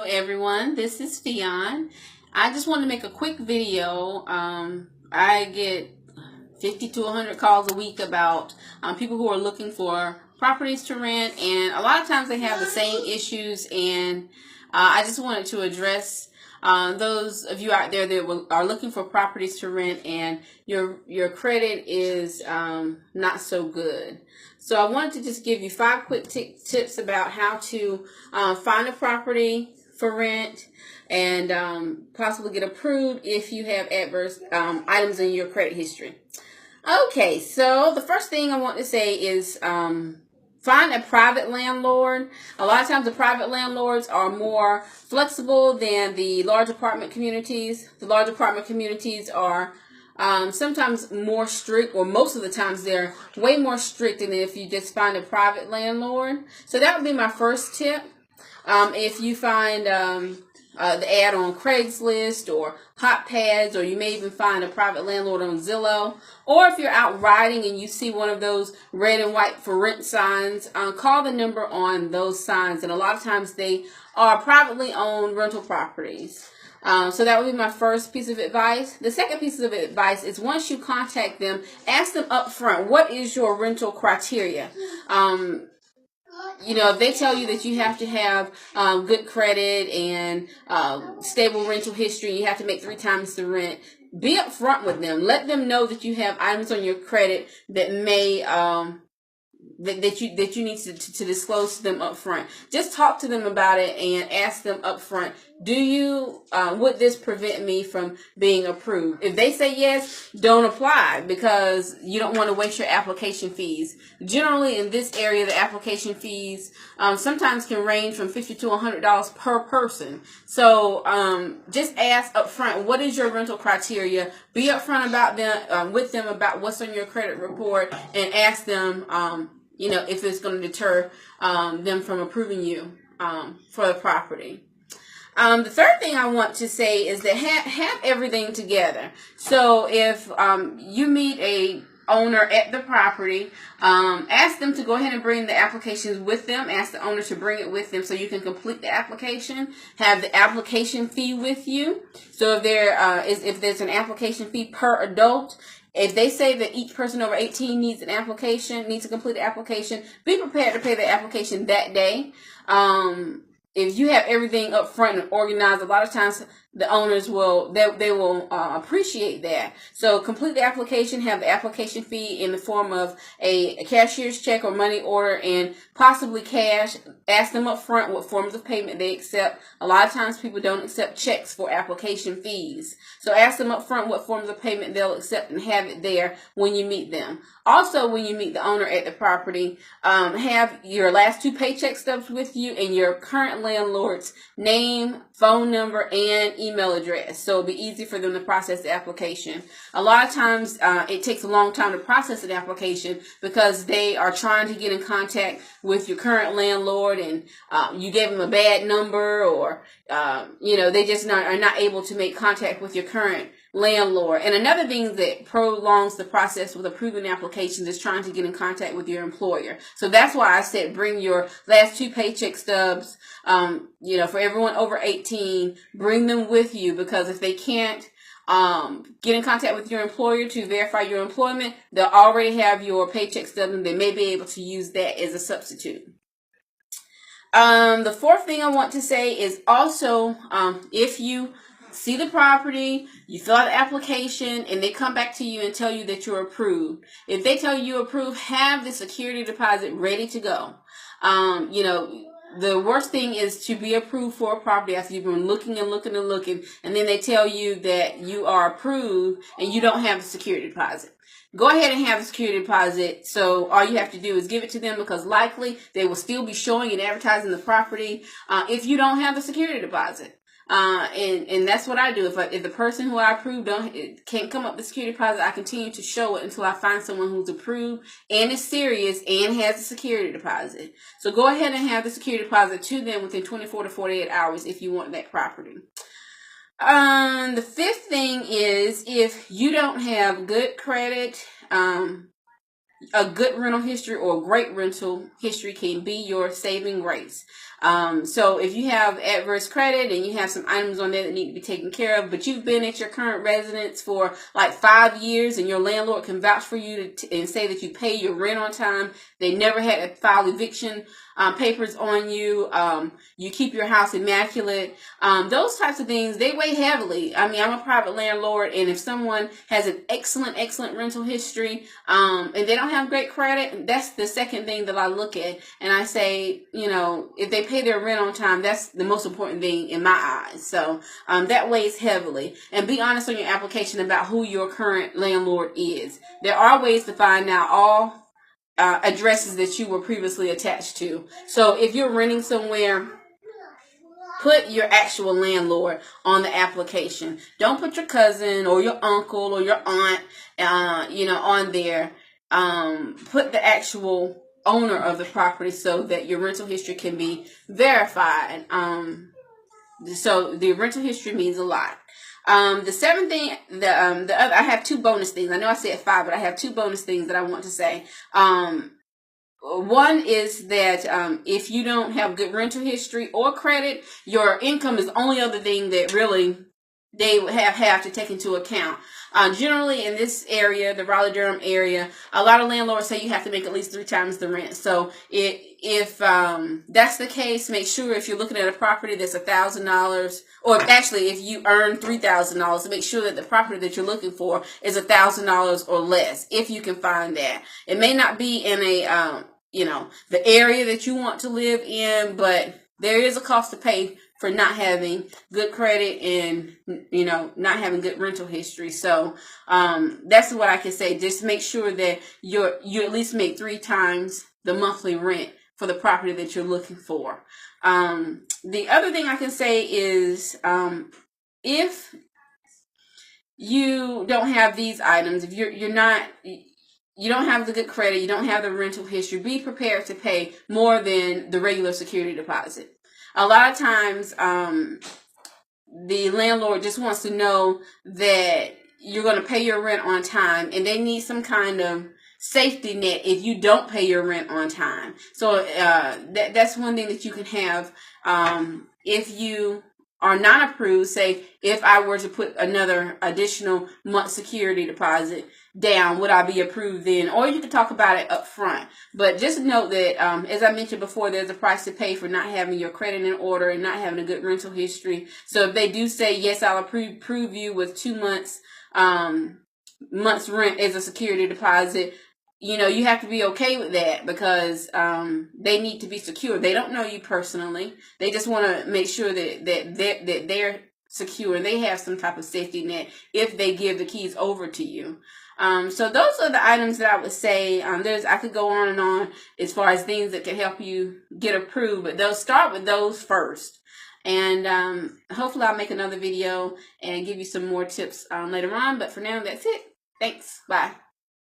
everyone, this is Phionne. I just wanted to make a quick video. I get 50 to 100 calls a week about people who are looking for properties to rent, and a lot of times they have the same issues, and I just wanted to address those of you out there that are looking for properties to rent and your credit is not so good. So I wanted to just give you 5 quick tips about how to find a property for rent and possibly get approved if you have adverse items in your credit history. Okay, so the first thing I want to say is find a private landlord. A lot of times the private landlords are more flexible than the large apartment communities. The large apartment communities are sometimes more strict, or most of the times they're way more strict than if you just find a private landlord. So that would be my first tip. If you find the ad on Craigslist or Hot Pads, or you may even find a private landlord on Zillow, or if you're out riding and you see one of those red and white for rent signs, call the number on those signs, and a lot of times they are privately owned rental properties. So that would be my first piece of advice. The second piece of advice is once you contact them, ask them up front, what is your rental criteria? If they tell you that you have to have good credit and stable rental history, you have to make 3 times the rent, be upfront with them. Let them know that you have items on your credit that may that you need to disclose to them up front. Just talk to them about it and ask them up front, would this prevent me from being approved? If they say yes, don't apply, because you don't want to waste your application fees. Generally in this area, the application fees sometimes can range from $50 to $100 per person. So just ask up front, what is your rental criteria? Be upfront about them with them about what's on your credit report, and ask them if it's going to deter them from approving you for the property. The third thing I want to say is that have everything together. So if you meet a owner at the property, ask them to go ahead and bring the applications with them. Ask the owner to bring it with them so you can complete the application. Have the application fee with you. So if there's an application fee per adult, if they say that each person over 18 needs to complete an application, be prepared to pay the application that day. If you have everything up front and organized, a lot of times the owners will appreciate that. So complete the application, have the application fee in the form of a cashier's check or money order, and possibly cash. Ask them up front what forms of payment they accept. A lot of times people don't accept checks for application fees. So ask them up front what forms of payment they'll accept and have it there when you meet them. Also, when you meet the owner at the property, have your last 2 paycheck stubs with you and your current landlord's name, phone number, and email address, so it'll be easy for them to process the application. A lot of times it takes a long time to process an application because they are trying to get in contact with your current landlord, and you gave them a bad number, or they just are not able to make contact with your current landlord. And another thing that prolongs the process with approving applications is trying to get in contact with your employer. So that's why I said bring your last 2 paycheck stubs. For everyone over 18, bring them with you, because if they can't get in contact with your employer to verify your employment, they'll already have your paycheck stub, and they may be able to use that as a substitute. The fourth thing I want to say is also, if you see the property, you fill out the application, and they come back to you and tell you that you're approved. If they tell you you're approved, have the security deposit ready to go. The worst thing is to be approved for a property after you've been looking and looking and looking, and then they tell you that you are approved and you don't have a security deposit. Go ahead and have a security deposit. So all you have to do is give it to them, because likely they will still be showing and advertising the property if you don't have a security deposit. And that's what I do. If the person who I approve can't come up with security deposit, I continue to show it until I find someone who's approved and is serious and has a security deposit. So go ahead and have the security deposit to them within 24 to 48 hours if you want that property. The fifth thing is, if you don't have good credit, a good rental history or a great rental history can be your saving grace. So if you have adverse credit and you have some items on there that need to be taken care of, but you've been at your current residence for like 5 years and your landlord can vouch for you and say that you pay your rent on time, they never had to file eviction papers on you, you keep your house immaculate, those types of things, they weigh heavily. I mean, I'm a private landlord, and if someone has an excellent rental history, and they don't have great credit, that's the second thing that I look at, and I say, you know, if they pay their rent on time, that's the most important thing in my eyes. So that weighs heavily. And be honest on your application about who your current landlord is. There are ways to find out all addresses that you were previously attached to. So if you're renting somewhere, put your actual landlord on the application. Don't put your cousin or your uncle or your aunt, you know, on there. Put the actual owner of the property so that your rental history can be verified. So the rental history means a lot. The seventh thing, the other, I have 2 bonus things. I know I said 5, but I have 2 bonus things that I want to say. One is that if you don't have good rental history or credit, your income is the only other thing that really they have to take into account. Generally in this area, the Raleigh-Durham area, a lot of landlords say you have to make at least 3 times the rent. So if that's the case, make sure if you're looking at a property that's $1,000, or actually if you earn $3,000, to make sure that the property that you're looking for is $1,000 or less, if you can find that. It may not be in a you know, the area that you want to live in, but there is a cost to pay for not having good credit and, you know, not having good rental history. So that's what I can say. Just make sure that you at least make 3 times the monthly rent for the property that you're looking for. The other thing I can say is if you don't have these items, if you don't have the good credit, you don't have the rental history, be prepared to pay more than the regular security deposit. A lot of times, the landlord just wants to know that you're going to pay your rent on time, and they need some kind of safety net if you don't pay your rent on time. So that's one thing that you can have if you are not approved. Say, if I were to put another additional month security deposit down, would I be approved then? Or you can talk about it up front. But just note that, as I mentioned before, there's a price to pay for not having your credit in order and not having a good rental history. So if they do say, yes, I'll approve you with 2 months rent as a security deposit, you know, you have to be okay with that, because they need to be secure. They don't know you personally. They just want to make sure that they're secure and they have some type of safety net if they give the keys over to you. So those are the items that I would say. I could go on and on as far as things that can help you get approved, but they'll start with those first. And hopefully I'll make another video and give you some more tips later on. But for now, that's it. Thanks. Bye.